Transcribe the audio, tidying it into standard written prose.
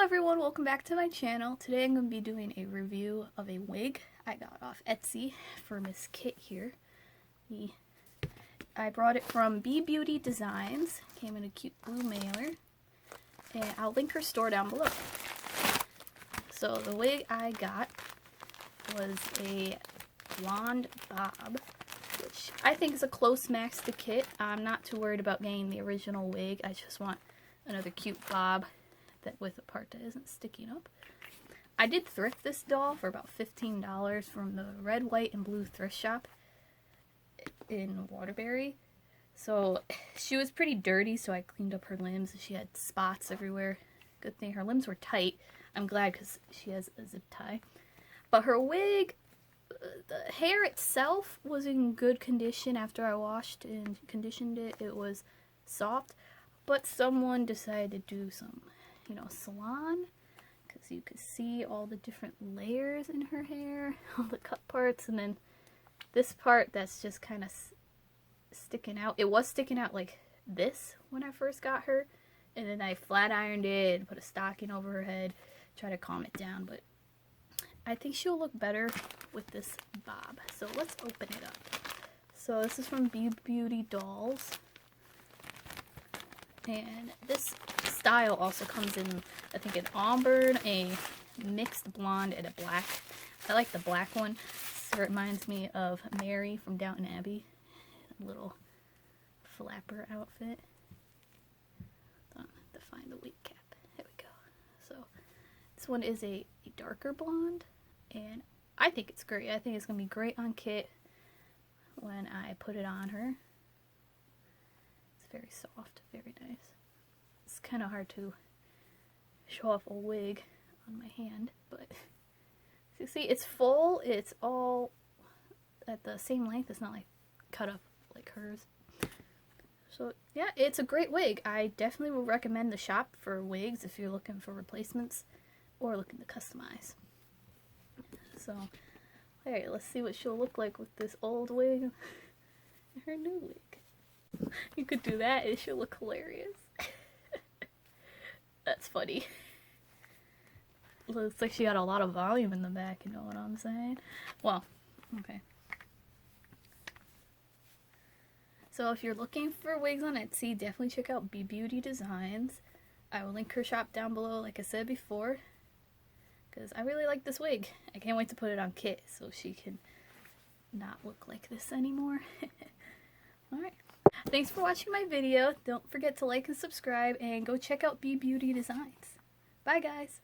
everyone, welcome back to my channel. Today I'm going to be doing a review of a wig I got off Etsy for Miss Kit here. I brought it from BBeauty Designs. Came in a cute blue mailer. And I'll link her store down below. So the wig I got was a blonde bob, which I think is a close match to Kit. I'm not too worried about getting the original wig. I just want another cute bob with a part that isn't sticking up. I did thrift this doll for about $15 from the red, white, and blue thrift shop in Waterbury. So she was pretty dirty, so I cleaned up her limbs. She had spots everywhere. Good thing her limbs were tight. I'm glad because she has a zip tie. But her wig, the hair itself was in good condition after I washed and conditioned it. It was soft, but someone decided to do some salon, because you could see all the different layers in her hair, all the cut parts, and then this part that's just kind of sticking out. It was sticking out like this when I first got her, and then I flat ironed it and put a stocking over her head, try to calm it down, but I think she'll look better with this bob. So let's open it up. So this is from BBeauty Dolls. And this style also comes in, I think, an auburn, a mixed blonde, and a black. I like the black one. So it reminds me of Mary from Downton Abbey. A little flapper outfit. I have to find the wig cap. There we go. So this one is a darker blonde. And I think it's great. I think it's going to be great on Kit when I put it on her. Very soft, very nice. It's kind of hard to show off a wig on my hand, but you see, it's full. It's all at the same length. It's not like cut up like hers. So yeah, it's a great wig. I definitely would recommend the shop for wigs if you're looking for replacements or looking to customize. So, alright, let's see what she'll look like with this old wig and her new wig. You could do that, it should look hilarious. That's funny. Looks like she got a lot of volume in the back, you know what I'm saying? Well, okay. So if you're looking for wigs on Etsy, definitely check out BBeauty Designs. I will link her shop down below, like I said before, because I really like this wig. I can't wait to put it on Kit so she can not look like this anymore. Alright. Thanks for watching my video. Don't forget to like and subscribe, and go check out BBeauty Designs. Bye guys!